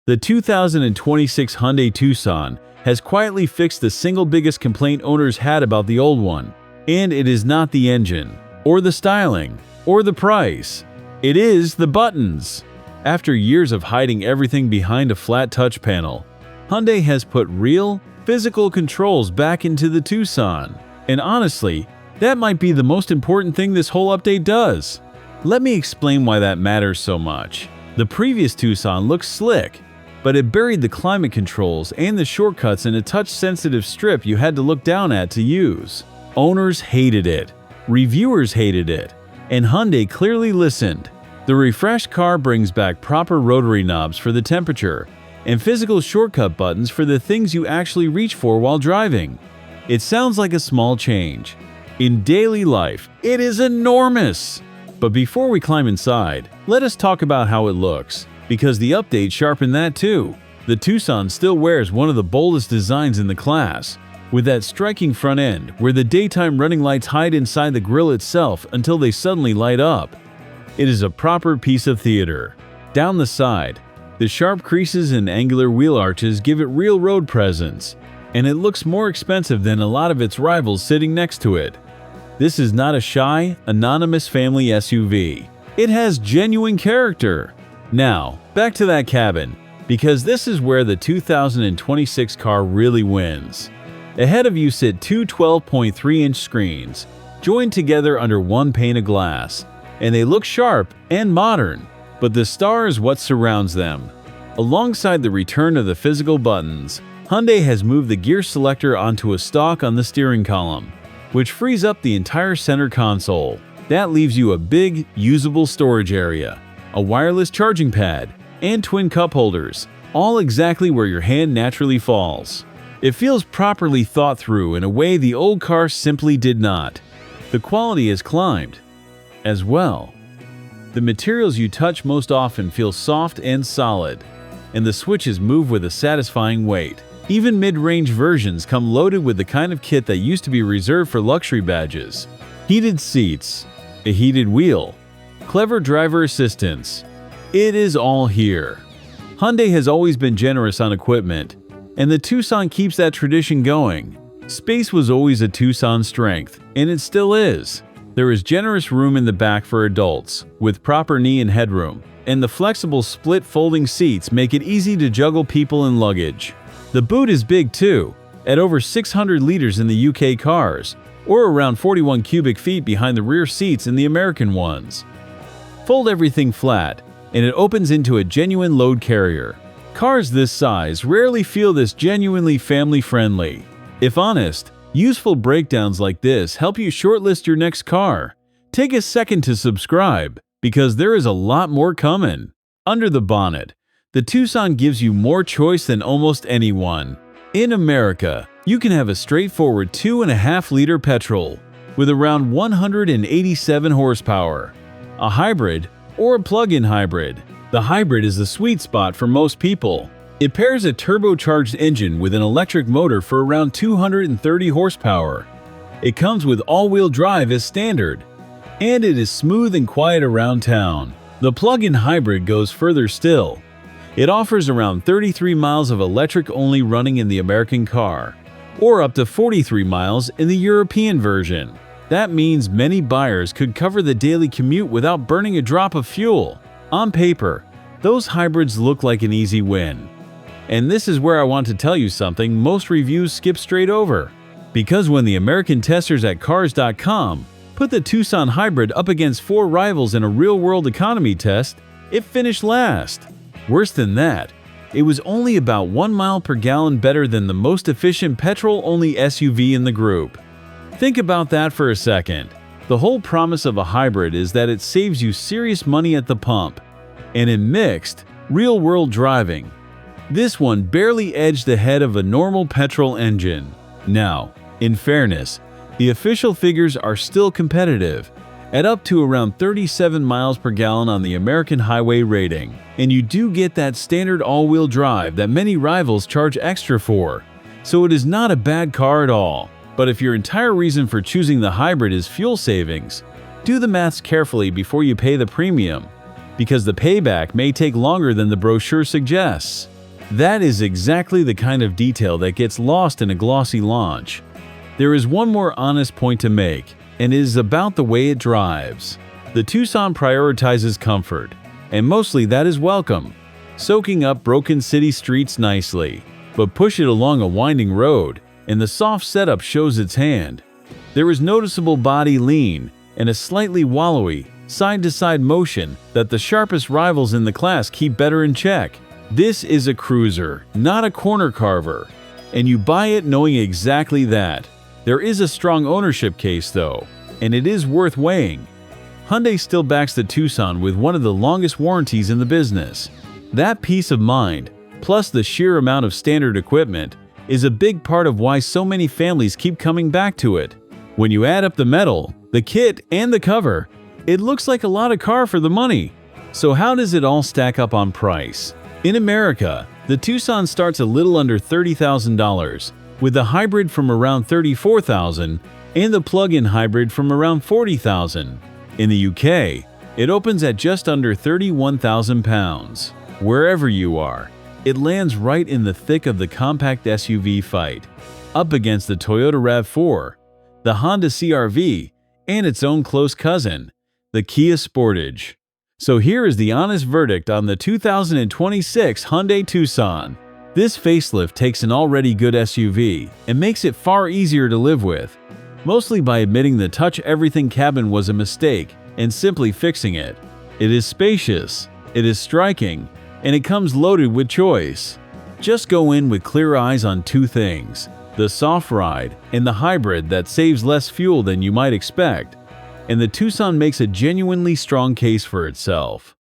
The 2026 Hyundai Tucson has quietly fixed the single biggest complaint owners had about the old one. And it is not the engine, or the styling, or the price. It is the buttons. After years of hiding everything behind a flat touch panel, Hyundai has put real, physical controls back into the Tucson. And honestly, that might be the most important thing this whole update does. Let me explain why that matters so much. The previous Tucson looked slick, but it buried the climate controls and the shortcuts in a touch-sensitive strip you had to look down at to use. Owners hated it, reviewers hated it, and Hyundai clearly listened. The refreshed car brings back proper rotary knobs for the temperature and physical shortcut buttons for the things you actually reach for while driving. It sounds like a small change. In daily life, it is enormous! But before we climb inside, let us talk about how it looks, because the update sharpened that too. The Tucson still wears one of the boldest designs in the class, with that striking front end where the daytime running lights hide inside the grille itself until they suddenly light up. It is a proper piece of theater. Down the side, the sharp creases and angular wheel arches give it real road presence, and it looks more expensive than a lot of its rivals sitting next to it. This is not a shy, anonymous family SUV. It has genuine character. Now, back to that cabin, because this is where the 2026 car really wins. Ahead of you sit two 12.3-inch screens, joined together under one pane of glass, and they look sharp and modern. But the star is what surrounds them. Alongside the return of the physical buttons, Hyundai has moved the gear selector onto a stalk on the steering column, which frees up the entire center console. That leaves you a big, usable storage area, a wireless charging pad, and twin cup holders, all exactly where your hand naturally falls. It feels properly thought through in a way the old car simply did not. The quality has climbed as well. The materials you touch most often feel soft and solid, and the switches move with a satisfying weight. Even mid-range versions come loaded with the kind of kit that used to be reserved for luxury badges. Heated seats, a heated wheel, clever driver assistance. It is all here. Hyundai has always been generous on equipment, and the Tucson keeps that tradition going. Space was always a Tucson strength, and it still is. There is generous room in the back for adults, with proper knee and headroom, and the flexible split folding seats make it easy to juggle people and luggage. The boot is big too, at over 600 liters in the UK cars, or around 41 cubic feet behind the rear seats in the American ones. Fold everything flat, and it opens into a genuine load carrier. Cars this size rarely feel this genuinely family-friendly. If honest, useful breakdowns like this help you shortlist your next car. Take a second to subscribe, because there is a lot more coming. Under the bonnet, the Tucson gives you more choice than almost anyone. In America, you can have a straightforward 2.5-liter petrol with around 187 horsepower, a hybrid, or a plug-in hybrid. The hybrid is the sweet spot for most people. It pairs a turbocharged engine with an electric motor for around 230 horsepower. It comes with all-wheel drive as standard, and it is smooth and quiet around town. The plug-in hybrid goes further still. It offers around 33 miles of electric-only running in the American car, or up to 43 miles in the European version. That means many buyers could cover the daily commute without burning a drop of fuel. On paper, those hybrids look like an easy win. And this is where I want to tell you something most reviews skip straight over. Because when the American testers at Cars.com put the Tucson hybrid up against 4 rivals in a real-world economy test, it finished last. Worse than that, it was only about 1 mile per gallon better than the most efficient petrol-only SUV in the group. Think about that for a second. The whole promise of a hybrid is that it saves you serious money at the pump, and in mixed, real-world driving, this one barely edged ahead of a normal petrol engine. Now, in fairness, the official figures are still competitive, at up to around 37 miles per gallon on the American highway rating, and you do get that standard all-wheel drive that many rivals charge extra for, so it is not a bad car at all. But if your entire reason for choosing the hybrid is fuel savings, do the maths carefully before you pay the premium, because the payback may take longer than the brochure suggests. That is exactly the kind of detail that gets lost in a glossy launch. There is one more honest point to make, and it is about the way it drives. The Tucson prioritizes comfort, and mostly that is welcome, soaking up broken city streets nicely. But push it along a winding road, and the soft setup shows its hand. There is noticeable body lean and a slightly wallowy, side-to-side motion that the sharpest rivals in the class keep better in check. This is a cruiser, not a corner carver, and you buy it knowing exactly that. There is a strong ownership case though, and it is worth weighing. Hyundai still backs the Tucson with one of the longest warranties in the business. That peace of mind, plus the sheer amount of standard equipment, is a big part of why so many families keep coming back to it. When you add up the metal, the kit, and the cover, it looks like a lot of car for the money. So how does it all stack up on price? In America, the Tucson starts a little under $30,000, with the hybrid from around $34,000 and the plug-in hybrid from around $40,000. In the UK, it opens at just under £31,000. Wherever you are, it lands right in the thick of the compact SUV fight, up against the Toyota RAV4, the Honda CR-V, and its own close cousin, the Kia Sportage. So here is the honest verdict on the 2026 Hyundai Tucson. This facelift takes an already good SUV and makes it far easier to live with, mostly by admitting the touch-everything cabin was a mistake and simply fixing it. It is spacious, it is striking, and it comes loaded with choice. Just go in with clear eyes on two things: the soft ride and the hybrid that saves less fuel than you might expect. And the Tucson makes a genuinely strong case for itself.